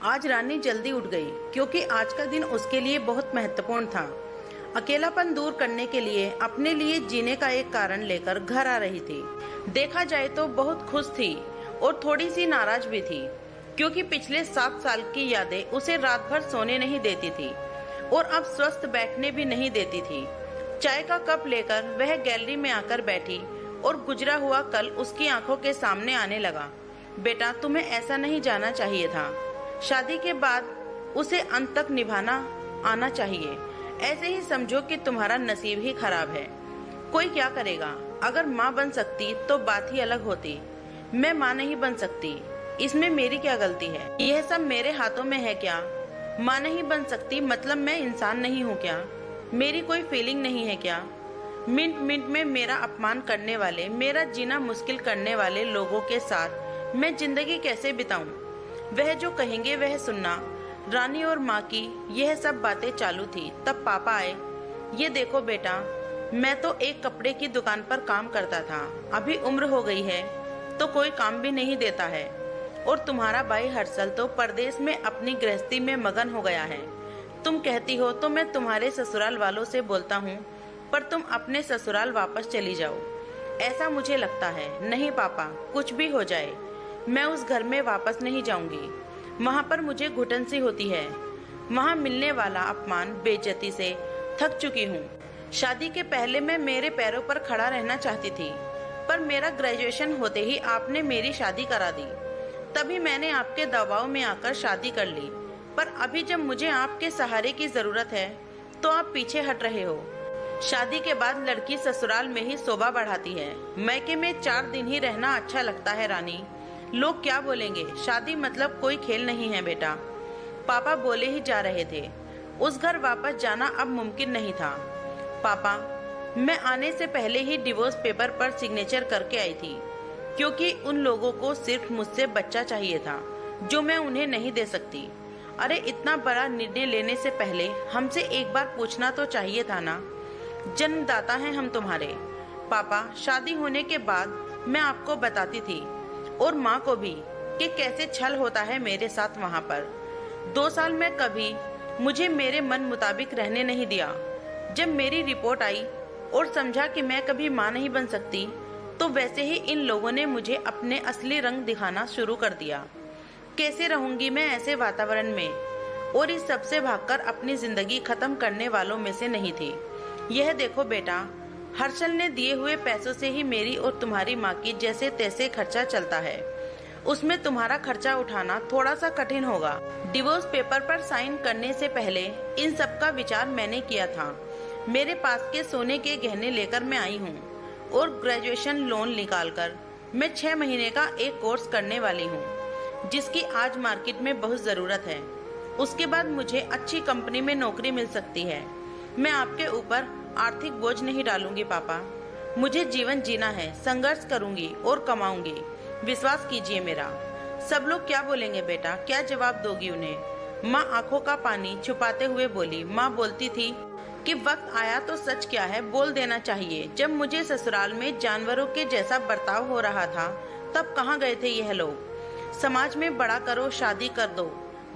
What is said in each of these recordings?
आज रानी जल्दी उठ गई क्योंकि आज का दिन उसके लिए बहुत महत्वपूर्ण था। अकेलापन दूर करने के लिए अपने लिए जीने का एक कारण लेकर घर आ रही थी। देखा जाए तो बहुत खुश थी और थोड़ी सी नाराज भी थी क्योंकि पिछले 7 साल की यादें उसे रात भर सोने नहीं देती थी और अब स्वस्थ बैठने भी नहीं देती थी। चाय का कप लेकर वह गैलरी में आकर बैठी और गुजरा हुआ कल उसकी आंखों के सामने आने लगा। बेटा, तुम्हें ऐसा नहीं जाना चाहिए था। शादी के बाद उसे अंत तक निभाना आना चाहिए। ऐसे ही समझो कि तुम्हारा नसीब ही खराब है। कोई क्या करेगा, अगर माँ बन सकती तो बात ही अलग होती। मैं माँ नहीं बन सकती, इसमें मेरी क्या गलती है? यह सब मेरे हाथों में है क्या? माँ नहीं बन सकती मतलब मैं इंसान नहीं हूँ क्या? मेरी कोई फीलिंग नहीं है क्या? मिनट मिनट में मेरा अपमान करने वाले, मेरा जीना मुश्किल करने वाले लोगों के साथ मैं जिंदगी कैसे बिताऊं? वह जो कहेंगे वह सुनना। रानी और माँ की यह सब बातें चालू थी तब पापा आए। ये देखो बेटा, मैं तो एक कपड़े की दुकान पर काम करता था। अभी उम्र हो गई है तो कोई काम भी नहीं देता है और तुम्हारा भाई हर्षल तो परदेश में अपनी गृहस्थी में मगन हो गया है। तुम कहती हो तो मैं तुम्हारे ससुराल वालों से बोलता हूँ, पर तुम अपने ससुराल वापस चली जाओ, ऐसा मुझे लगता है। नहीं पापा, कुछ भी हो जाए मैं उस घर में वापस नहीं जाऊंगी। वहाँ पर मुझे घुटन सी होती है। वहाँ मिलने वाला अपमान, बेइज्जती से थक चुकी हूँ। शादी के पहले मैं मेरे पैरों पर खड़ा रहना चाहती थी, पर मेरा ग्रेजुएशन होते ही आपने मेरी शादी करा दी। तभी मैंने आपके दबाव में आकर शादी कर ली, पर अभी जब मुझे आपके सहारे की जरूरत है तो आप पीछे हट रहे हो। शादी के बाद लड़की ससुराल में ही शोभा बढ़ाती है। मैके में 4 दिन ही रहना अच्छा लगता है रानी। लोग क्या बोलेंगे? शादी मतलब कोई खेल नहीं है बेटा। पापा बोले ही जा रहे थे। उस घर वापस जाना अब मुमकिन नहीं था। पापा, मैं आने से पहले ही डिवोर्स पेपर पर सिग्नेचर करके आई थी क्योंकि उन लोगों को सिर्फ मुझसे बच्चा चाहिए था जो मैं उन्हें नहीं दे सकती। अरे इतना बड़ा निर्णय लेने से पहले हमसे एक बार पूछना तो चाहिए था ना। जन्मदाता हैं हम तुम्हारे। पापा, शादी होने के बाद मैं आपको बताती थी और माँ को भी कि कैसे छल होता है मेरे साथ वहाँ पर। 2 साल में कभी मुझे मेरे मन मुताबिक रहने नहीं दिया। जब मेरी रिपोर्ट आई और समझा कि मैं कभी माँ नहीं बन सकती, तो वैसे ही इन लोगों ने मुझे अपने असली रंग दिखाना शुरू कर दिया। कैसे रहूंगी मैं ऐसे वातावरण में? और इस सबसे भागकर अपनी जिंदगी खत्म करने वालों में से नहीं थी। यह देखो बेटा, हर्षल ने दिए हुए पैसों से ही मेरी और तुम्हारी माँ की जैसे तैसे खर्चा चलता है। उसमें तुम्हारा खर्चा उठाना थोड़ा सा कठिन होगा। डिवोर्स पेपर पर साइन करने से पहले इन सब का विचार मैंने किया था। मेरे पास के सोने के गहने लेकर मैं आई हूँ और ग्रेजुएशन लोन निकालकर मैं 6 महीने का एक कोर्स करने वाली हूँ जिसकी आज मार्केट में बहुत जरूरत है। उसके बाद मुझे अच्छी कंपनी में नौकरी मिल सकती है। मैं आपके ऊपर आर्थिक बोझ नहीं डालूंगी पापा। मुझे जीवन जीना है, संघर्ष करूंगी और कमाऊंगी। विश्वास कीजिए मेरा। सब लोग क्या बोलेंगे बेटा? क्या जवाब दोगी उन्हें? माँ आंखों का पानी छुपाते हुए बोली। माँ बोलती थी कि वक्त आया तो सच क्या है बोल देना चाहिए। जब मुझे ससुराल में जानवरों के जैसा बर्ताव हो रहा था तब कहाँ गए थे यह लोग? समाज में बड़ा करो, शादी कर दो,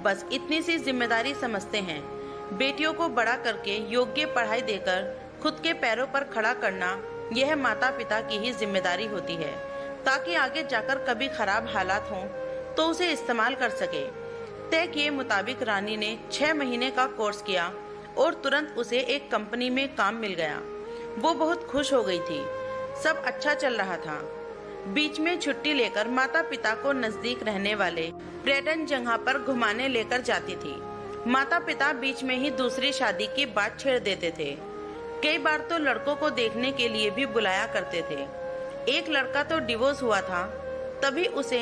बस इतनी सी जिम्मेदारी समझते हैं। बेटियों को बड़ा करके योग्य पढ़ाई देकर खुद के पैरों पर खड़ा करना यह माता पिता की ही जिम्मेदारी होती है ताकि आगे जाकर कभी खराब हालात हों तो उसे इस्तेमाल कर सके। तय किए मुताबिक रानी ने 6 महीने का कोर्स किया और तुरंत उसे एक कंपनी में काम मिल गया। वो बहुत खुश हो गई थी। सब अच्छा चल रहा था। बीच में छुट्टी लेकर माता पिता को नजदीक रहने वाले पर्यटन जगह पर घुमाने लेकर जाती थी। माता पिता बीच में ही दूसरी शादी की बात छेड़ देते थे। कई बार तो लड़कों को देखने के लिए भी बुलाया करते थे। एक लड़का तो डिवोर्स हुआ था तभी उसे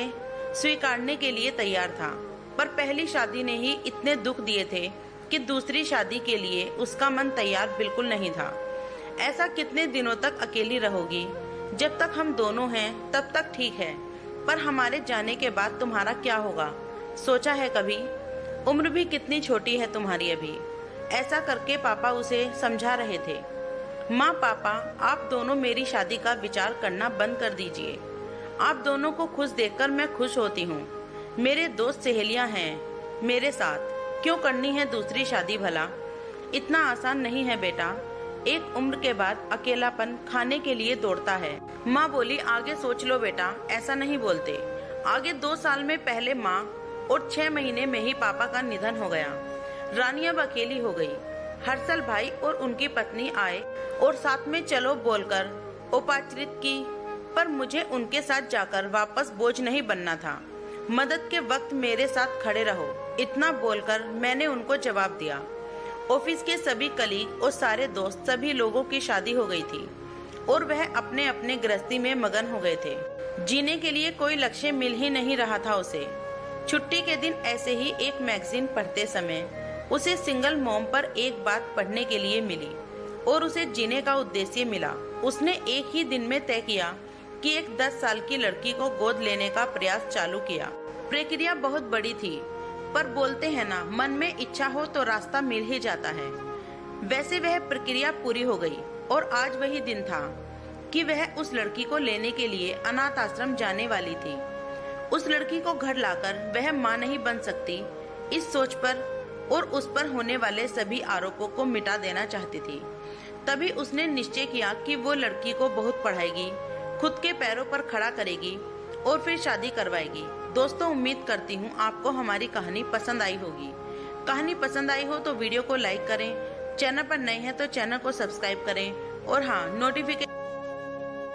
स्वीकारने के लिए तैयार था, पर पहली शादी ने ही इतने दुख दिए थे कि दूसरी शादी के लिए उसका मन तैयार बिल्कुल नहीं था। ऐसा कितने दिनों तक अकेली रहोगी? जब तक हम दोनों हैं तब तक ठीक है, पर हमारे जाने के बाद तुम्हारा क्या होगा? सोचा है कभी? उम्र भी कितनी छोटी है तुम्हारी अभी। ऐसा करके पापा उसे समझा रहे थे। माँ, पापा, आप दोनों मेरी शादी का विचार करना बंद कर दीजिए। आप दोनों को खुश देखकर मैं खुश होती हूँ। मेरे दोस्त सहेलियाँ हैं, मेरे साथ क्यों करनी है दूसरी शादी भला? इतना आसान नहीं है बेटा। एक उम्र के बाद अकेलापन खाने के लिए दौड़ता है। माँ बोली, आगे सोच लो बेटा, ऐसा नहीं बोलते। आगे 2 साल में पहले माँ और 6 महीने में ही पापा का निधन हो गया। रानी अब अकेली हो गई। हर्षल भाई और उनकी पत्नी आए और साथ में चलो बोलकर औपचारिक की, पर मुझे उनके साथ जाकर वापस बोझ नहीं बनना था। मदद के वक्त मेरे साथ खड़े रहो, इतना बोलकर मैंने उनको जवाब दिया। ऑफिस के सभी कलीग और सारे दोस्त, सभी लोगों की शादी हो गई थी और वह अपने अपने गृहस्थी में मगन हो गए थे। जीने के लिए कोई लक्ष्य मिल ही नहीं रहा था उसे। छुट्टी के दिन ऐसे ही एक मैगजीन पढ़ते समय उसे सिंगल मॉम पर एक बात पढ़ने के लिए मिली और उसे जीने का उद्देश्य मिला। उसने एक ही दिन में तय किया कि एक 10 साल की लड़की को गोद लेने का प्रयास चालू किया। प्रक्रिया बहुत बड़ी थी, पर बोलते हैं ना, मन में इच्छा हो तो रास्ता मिल ही जाता है। वैसे वह प्रक्रिया पूरी हो गई और आज वही दिन था कि वह उस लड़की को लेने के लिए अनाथ आश्रम जाने वाली थी। उस लड़की को घर लाकर वह मां नहीं बन सकती, इस सोच पर और उस पर होने वाले सभी आरोपों को मिटा देना चाहती थी। तभी उसने निश्चय किया कि वो लड़की को बहुत पढ़ाएगी, खुद के पैरों पर खड़ा करेगी और फिर शादी करवाएगी। दोस्तों, उम्मीद करती हूँ आपको हमारी कहानी पसंद आई होगी। कहानी पसंद आई हो तो वीडियो को लाइक करें, चैनल पर नए हैं तो चैनल को सब्सक्राइब करें और हाँ, नोटिफिकेशन